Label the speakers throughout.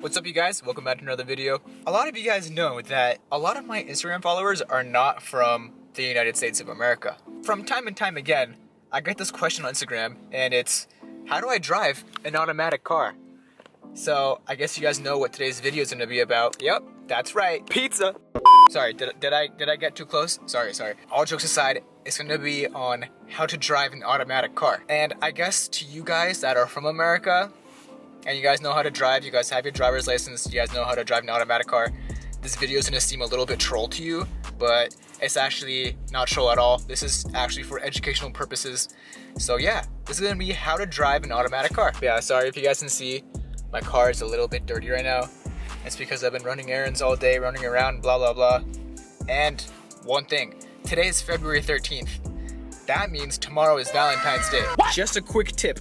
Speaker 1: What's up, you guys? Welcome back to another video. A lot of you guys know that a lot of my Instagram followers are not from the United States of America. From time and time again, I get this question on Instagram, and it's, how do I drive an automatic car? So I guess you guys know what today's video is going to be about. Yep, that's right, pizza. Sorry, did I get too close? Sorry. All jokes aside, it's going to be on how to drive an automatic car. And I guess to you guys that are from America, and you guys know how to drive, you guys have your driver's license, you guys know how to drive an automatic car, this video is going to seem a little bit troll to you, but it's actually not troll at all. This is actually for educational purposes. So yeah, this is going to be how to drive an automatic car. Yeah, sorry if you guys can see, my car is a little bit dirty right now. It's because I've been running errands all day, running around, blah, blah, blah. And one thing, today is February 13th. That means tomorrow is Valentine's Day. What? Just a quick tip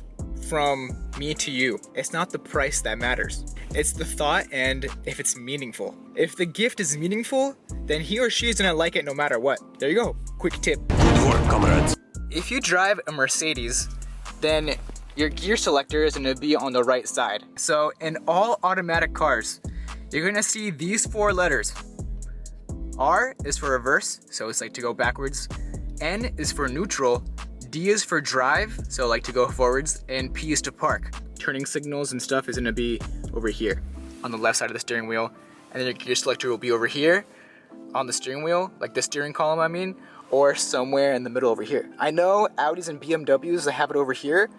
Speaker 1: from me to you. It's not the price that matters. It's the thought and if it's meaningful. If the gift is meaningful, then he or she is gonna like it no matter what. There you go, quick tip. Good work, comrades. If you drive a Mercedes, then your gear selector is gonna be on the right side. So in all automatic cars, you're gonna see these four letters. R is for reverse, so it's like to go backwards. N is for neutral. D is for drive, so like to go forwards, and P is to park. Turning signals and stuff is gonna be over here on the left side of the steering wheel, and then your gear selector will be over here on the steering wheel, like the steering column I mean, or somewhere in the middle over here. I know Audis and BMWs have it over here,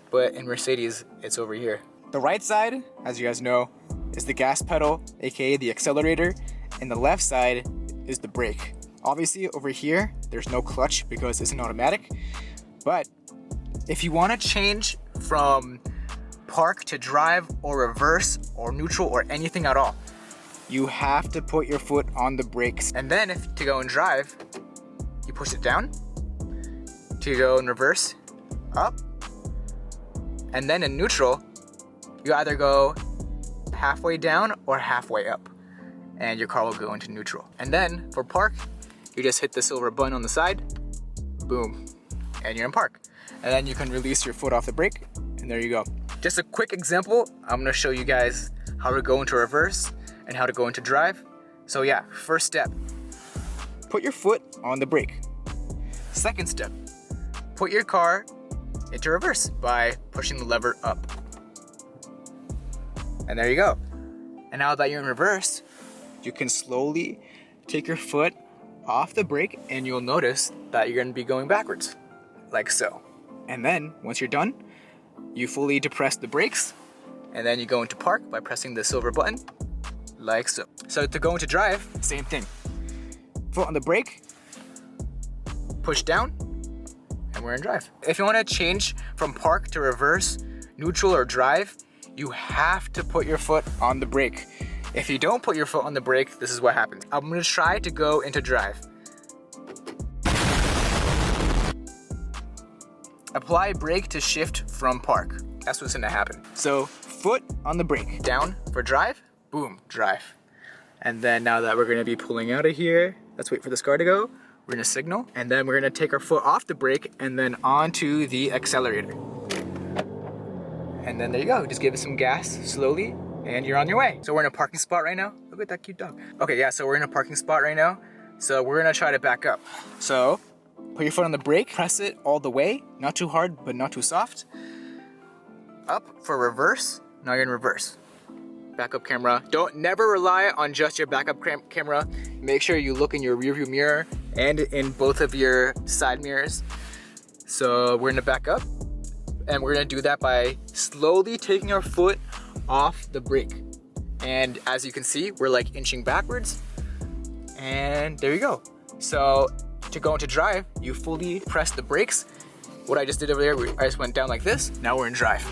Speaker 1: but in Mercedes it's over here. The right side, as you guys know, is the gas pedal, aka the accelerator, and the left side is the brake. Obviously over here there's no clutch because it's an automatic. But if you want to change from park to drive or reverse or neutral or anything at all, you have to put your foot on the brakes. And then if to go and drive, you push it down. To go in reverse, up. And then in neutral, you either go halfway down or halfway up, and your car will go into neutral. And then for park, you just hit the silver button on the side, boom, and you're in park. And then you can release your foot off the brake, and there you go. Just a quick example, I'm gonna show you guys how to go into reverse and how to go into drive. So yeah, first step, put your foot on the brake. Second step, put your car into reverse by pushing the lever up. And there you go. And now that you're in reverse, you can slowly take your foot off the brake, and you'll notice that you're gonna be going backwards, like so. And then, once you're done, you fully depress the brakes, and then you go into park by pressing the silver button, like so. So to go into drive, same thing. Foot on the brake, push down, and we're in drive. If you wanna change from park to reverse, neutral, or drive, you have to put your foot on the brake. If you don't put your foot on the brake, this is what happens. I'm gonna try to go into drive. Apply brake to shift from park. That's what's gonna happen. So foot on the brake. Down for drive, boom, drive. And then now that we're gonna be pulling out of here, let's wait for this car to go. We're gonna signal, and then we're gonna take our foot off the brake and then onto the accelerator. And then there you go, just give it some gas slowly, and you're on your way. So we're in a parking spot right now. Look at that cute dog. Okay, yeah, so we're in a parking spot right now. So we're gonna try to back up. So put your foot on the brake, press it all the way, not too hard, but not too soft. Up for reverse, now you're in reverse. Backup camera. Don't never rely on just your backup camera. Make sure you look in your rearview mirror and in both of your side mirrors. So we're gonna back up, and we're gonna do that by slowly taking our foot off the brake. And as you can see, we're like inching backwards, and there you go. So to go into drive, you fully press the brakes. What I just did over there, I just went down like this. Now we're in drive.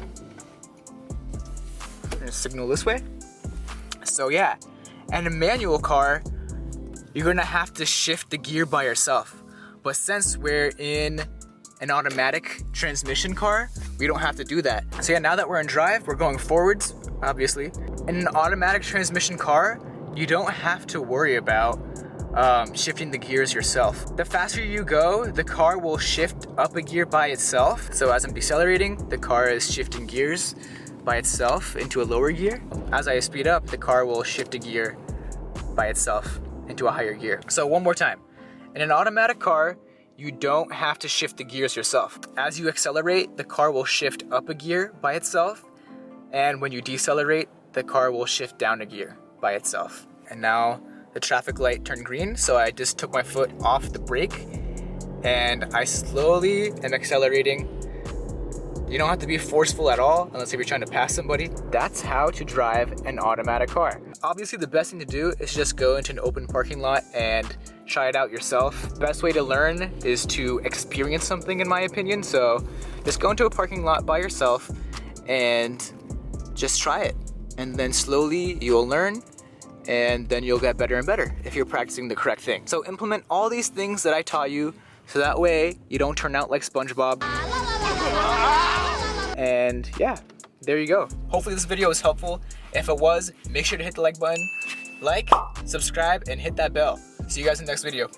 Speaker 1: I'm gonna signal this way. So yeah, and a manual car, you're gonna have to shift the gear by yourself. But since we're in an automatic transmission car, we don't have to do that. So yeah, now that we're in drive, we're going forwards, obviously. In an automatic transmission car, you don't have to worry about shifting the gears yourself. The faster you go, the car will shift up a gear by itself. So as I'm decelerating, the car is shifting gears by itself into a lower gear. As I speed up, the car will shift a gear by itself into a higher gear. So one more time. In an automatic car, you don't have to shift the gears yourself. As you accelerate, the car will shift up a gear by itself. And when you decelerate, the car will shift down a gear by itself. And now the traffic light turned green, so I just took my foot off the brake and I slowly am accelerating. You don't have to be forceful at all unless if you're trying to pass somebody. That's how to drive an automatic car. Obviously, the best thing to do is just go into an open parking lot and try it out yourself. Best way to learn is to experience something, in my opinion. So just go into a parking lot by yourself and just try it. And then slowly you'll learn, and then you'll get better and better if you're practicing the correct thing. So implement all these things that I taught you, so that way you don't turn out like SpongeBob. And yeah, there you go. Hopefully this video was helpful. If it was, make sure to hit the like button, subscribe, and hit that bell. See you guys in the next video.